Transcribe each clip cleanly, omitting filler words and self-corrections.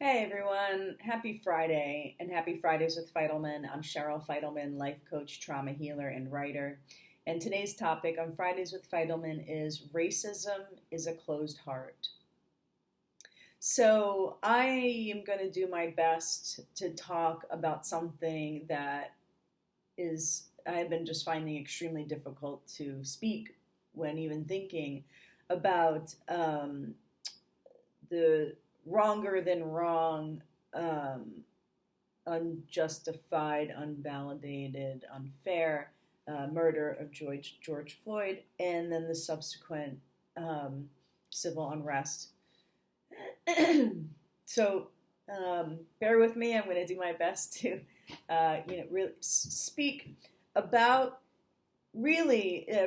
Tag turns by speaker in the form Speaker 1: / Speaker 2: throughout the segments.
Speaker 1: Hey everyone, happy Friday and happy Fridays with Fidelman. I'm Cheryl Fidelman, life coach, trauma healer, and writer. And today's topic on Fridays with Fidelman is racism is a closed heart. So I am going to do my best to talk about something that I've been just finding extremely difficult to speak when even thinking about the wronger than wrong, unjustified, unvalidated, unfair murder of George Floyd, and then the subsequent civil unrest. So bear with me. I'm going to do my best to, really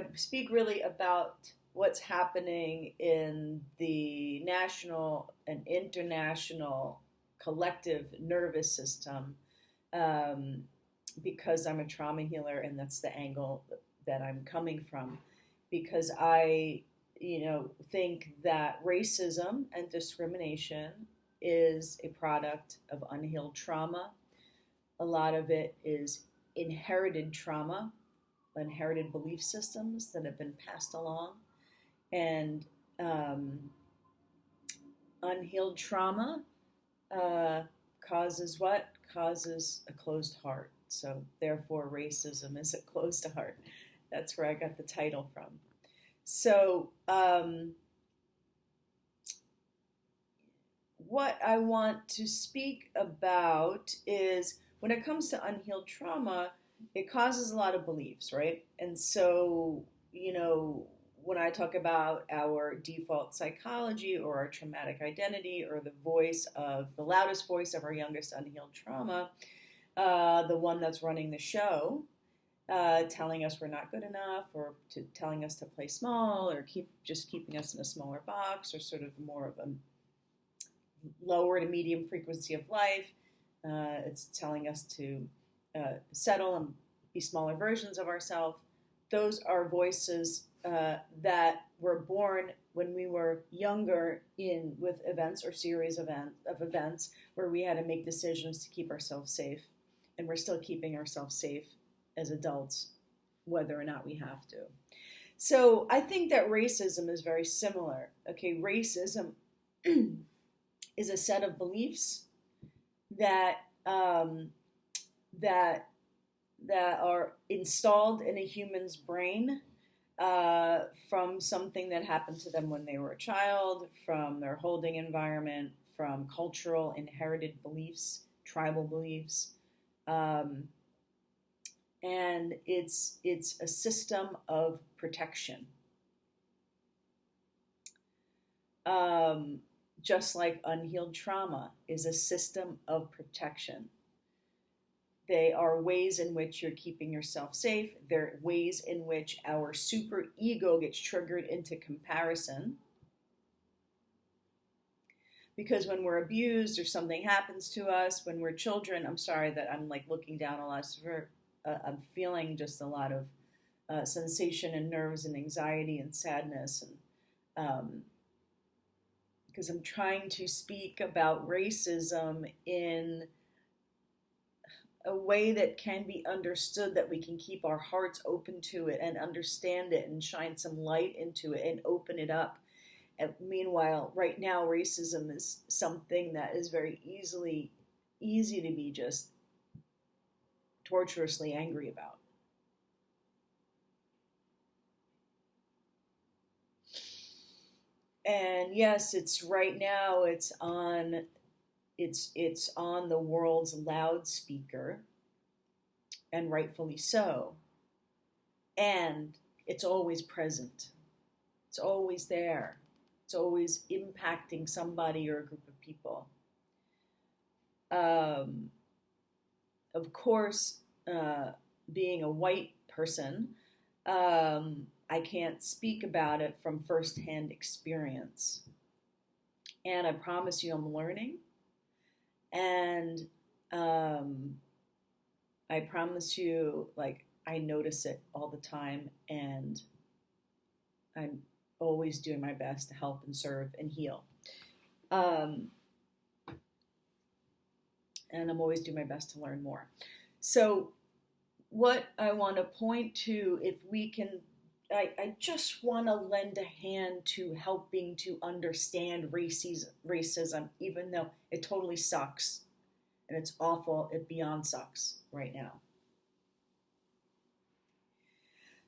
Speaker 1: speak really about what's happening in the national and international collective nervous system, because I'm a trauma healer and that's the angle that I'm coming from. Because I, think that racism and discrimination is a product of unhealed trauma. A lot of it is inherited trauma, inherited belief systems that have been passed along. And unhealed trauma causes what? Causes a closed heart. So therefore, racism is a closed heart. That's where I got the title from. So what I want to speak about is when it comes to unhealed trauma, it causes a lot of beliefs, right? And so, when I talk about our default psychology or our traumatic identity or the loudest voice of our youngest unhealed trauma, the one that's running the show, telling us we're not good enough, or telling us to play small, or keeping us in a smaller box, or sort of more of a lower to medium frequency of life. It's telling us to settle and be smaller versions of ourselves. Those are voices that were born when we were younger with events or series of events where we had to make decisions to keep ourselves safe. And we're still keeping ourselves safe as adults, whether or not we have to. So I think that racism is very similar. Okay, racism is a set of beliefs that that are installed in a human's brain from something that happened to them when they were a child, from their holding environment, from cultural inherited beliefs, tribal beliefs, and it's a system of protection. Just like unhealed trauma is a system of protection. They are ways in which you're keeping yourself safe. They're ways in which our super ego gets triggered into comparison. Because when we're abused or something happens to us when we're children, I'm sorry that I'm like looking down a lot. I'm feeling just a lot of sensation and nerves and anxiety and sadness, and because I'm trying to speak about racism in a way that can be understood, that we can keep our hearts open to it and understand it and shine some light into it and open it up. And meanwhile, right now, racism is something that is very easy to be just torturously angry about. And yes, it's right now, it's on the world's loudspeaker, and rightfully so. And it's always present. It's always there. It's always impacting somebody or a group of people. Of course, being a white person, I can't speak about it from firsthand experience. And I promise you I'm learning. And I promise you, I notice it all the time, and I'm always doing my best to help and serve and heal. and I'm always doing my best to learn more. So what I want to point to, if we can, I just want to lend a hand to helping to understand racism, even though it totally sucks and it's awful. It beyond sucks right now.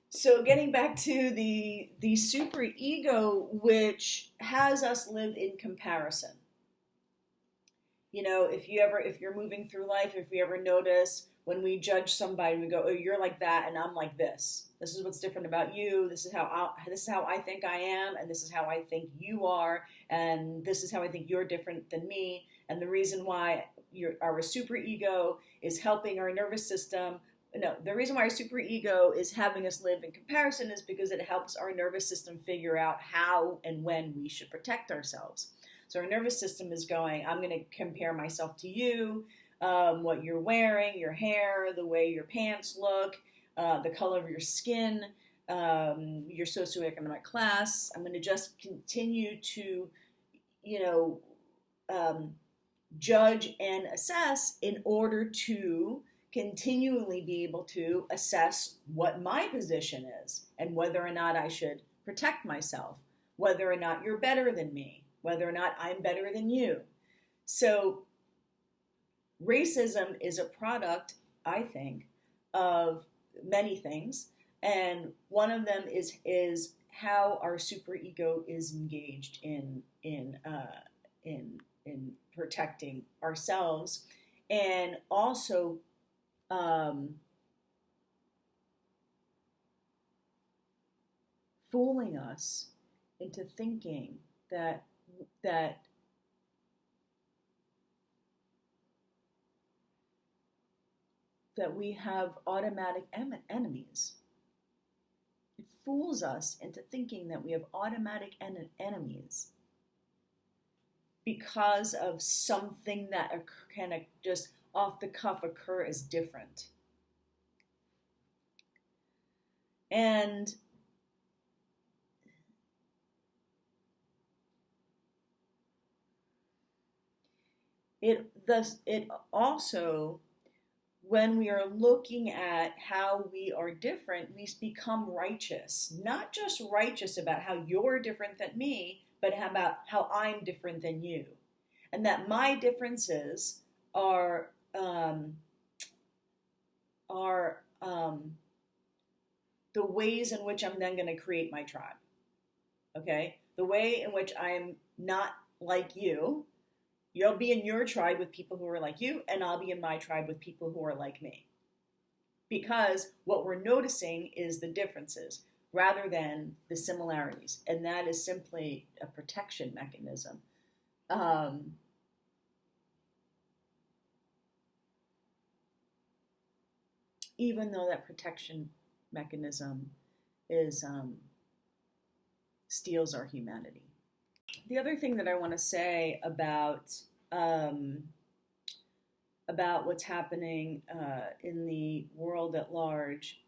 Speaker 1: So getting back to the superego, which has us live in comparison. You know, if you're moving through life, if you ever notice when we judge somebody, we go, "Oh, you're like that, and I'm like this. This is what's different about you. This is how I think I am, and this is how I think you are, and this is how I think you're different than me." And the reason why our superego is helping our nervous system. No, the reason why our superego is having us live in comparison is because it helps our nervous system figure out how and when we should protect ourselves. So our nervous system is going, I'm going to compare myself to you, what you're wearing, your hair, the way your pants look, the color of your skin, your socio-economic class. I'm going to just continue to, judge and assess in order to continually be able to assess what my position is and whether or not I should protect myself, whether or not you're better than me, whether or not I'm better than you. So racism is a product, I think, of many things, and one of them is how our superego is engaged in protecting ourselves, and also fooling us into thinking that we have automatic enemies. It fools us into thinking that we have automatic enemies because of something that can just off the cuff occur as different. And it also, when we are looking at how we are different, we become righteous. Not just righteous about how you're different than me, but about how I'm different than you. And that my differences are the ways in which I'm then going to create my tribe. Okay? The way in which I'm not like you, you'll be in your tribe with people who are like you, and I'll be in my tribe with people who are like me. Because what we're noticing is the differences rather than the similarities. And that is simply a protection mechanism. Even though that protection mechanism is steals our humanity. The other thing that I want to say about what's happening in the world at large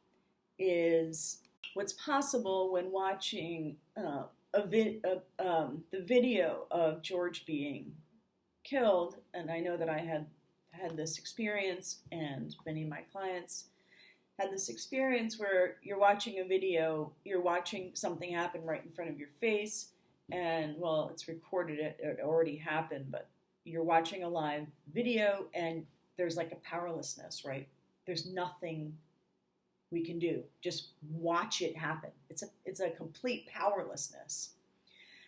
Speaker 1: is what's possible when watching the video of George being killed. And I know that I had this experience, and many of my clients had this experience where you're watching a video, you're watching something happen right in front of your face, and well, it's recorded, it already happened, but you're watching a live video and there's like a powerlessness, right? There's nothing we can do. Just watch it happen. It's a complete powerlessness.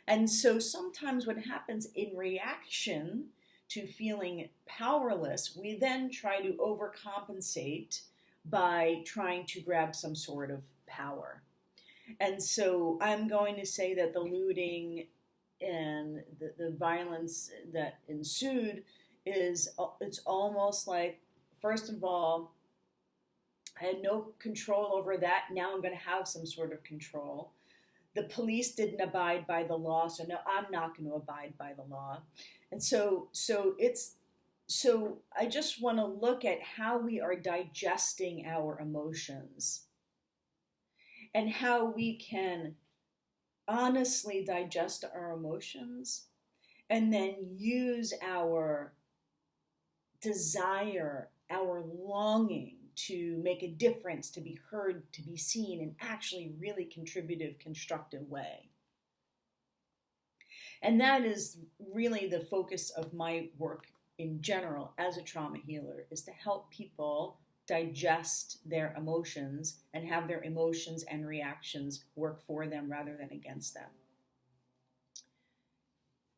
Speaker 1: And so sometimes what happens in reaction to feeling powerless, we then try to overcompensate by trying to grab some sort of power. And so I'm going to say that the looting and the violence that ensued it's almost like, first of all, I had no control over that. Now I'm going to have some sort of control. The police didn't abide by the law, so no, I'm not going to abide by the law. And so I just want to look at how we are digesting our emotions and how we can honestly digest our emotions and then use our desire, our longing to make a difference, to be heard, to be seen in actually really contributive, constructive way. And that is really the focus of my work in general as a trauma healer, is to help people digest their emotions and have their emotions and reactions work for them rather than against them.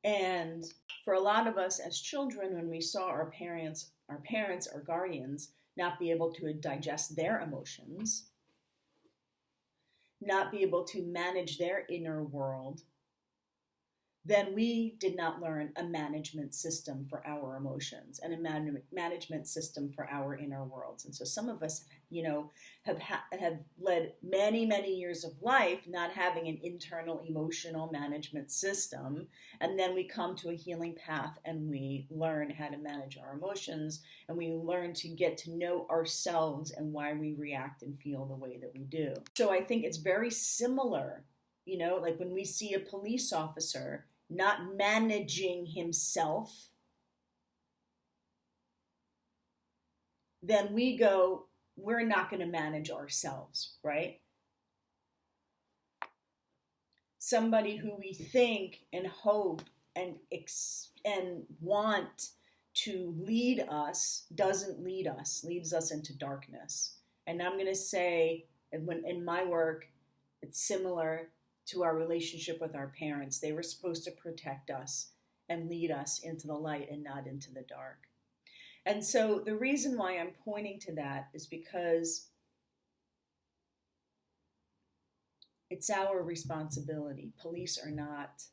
Speaker 1: And for a lot of us as children, when we saw our parents, our guardians, not be able to digest their emotions, not be able to manage their inner world, then we did not learn a management system for our emotions and a management system for our inner worlds. And so some of us, have led many, many years of life not having an internal emotional management system. And then we come to a healing path and we learn how to manage our emotions, and we learn to get to know ourselves and why we react and feel the way that we do. So I think it's very similar, like when we see a police officer not managing himself, then we go, we're not going to manage ourselves, right? Somebody who we think and hope and want to lead us doesn't lead us, leads us into darkness. And I'm going to say, when in my work, it's similar to our relationship with our parents. They were supposed to protect us and lead us into the light and not into the dark. And so the reason why I'm pointing to that is because it's our responsibility. Police are not.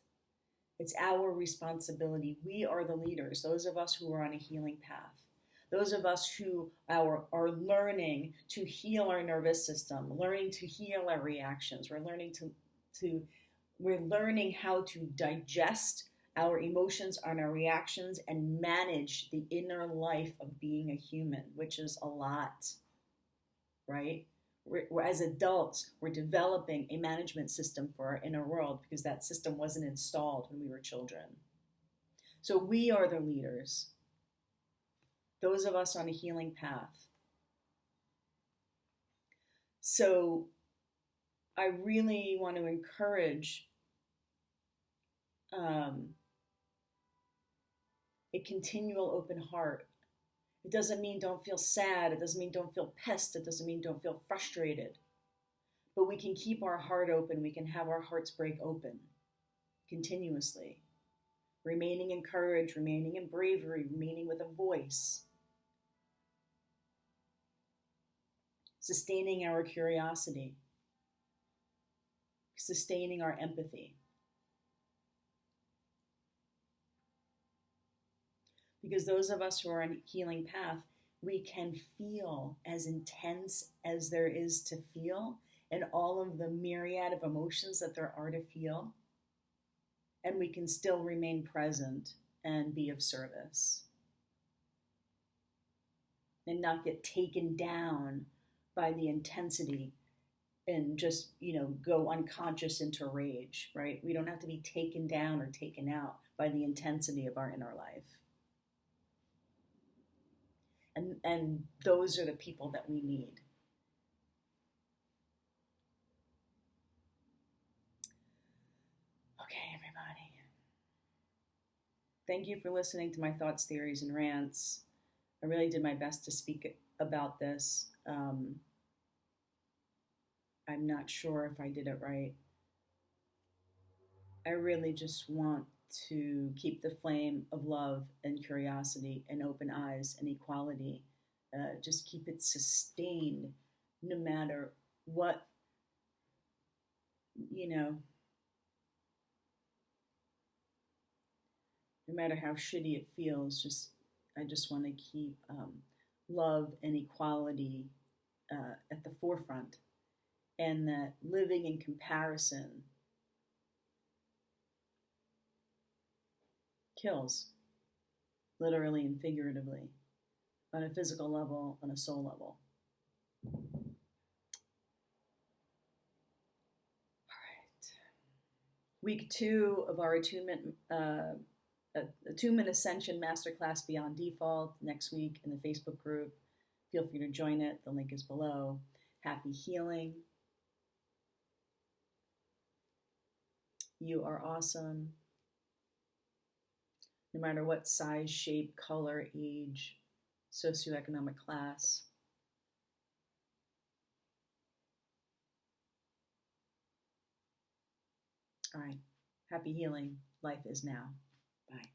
Speaker 1: It's our responsibility. We are the leaders, those of us who are on a healing path. Those of us who are learning to heal our nervous system, learning to heal our reactions. We're learning how to digest our emotions and our reactions and manage the inner life of being a human, which is a lot, right? As adults, we're developing a management system for our inner world because that system wasn't installed when we were children. So we are the leaders, those of us on a healing path. So I really want to encourage a continual open heart. It doesn't mean don't feel sad. It doesn't mean don't feel pissed. It doesn't mean don't feel frustrated. But we can keep our heart open. We can have our hearts break open continuously. Remaining in courage, remaining in bravery, remaining with a voice. Sustaining our curiosity. Sustaining our empathy. Because those of us who are on a healing path, we can feel as intense as there is to feel, and all of the myriad of emotions that there are to feel. And we can still remain present and be of service. And not get taken down by the intensity and just, go unconscious into rage, right? We don't have to be taken down or taken out by the intensity of our inner life. And those are the people that we need. Okay, everybody. Thank you for listening to my thoughts, theories, and rants. I really did my best to speak about this. I'm not sure if I did it right. I really just want to keep the flame of love and curiosity and open eyes and equality. Just keep it sustained no matter what, no matter how shitty it feels. I just want to keep love and equality at the forefront, and that living in comparison kills, literally and figuratively, on a physical level, on a soul level. All right. Week 2 of our attunement Attunement Ascension Masterclass Beyond Default next week in the Facebook group. Feel free to join it. The link is below. Happy healing. You are awesome. No matter what size, shape, color, age, socioeconomic class. All right. Happy healing. Life is now. Bye.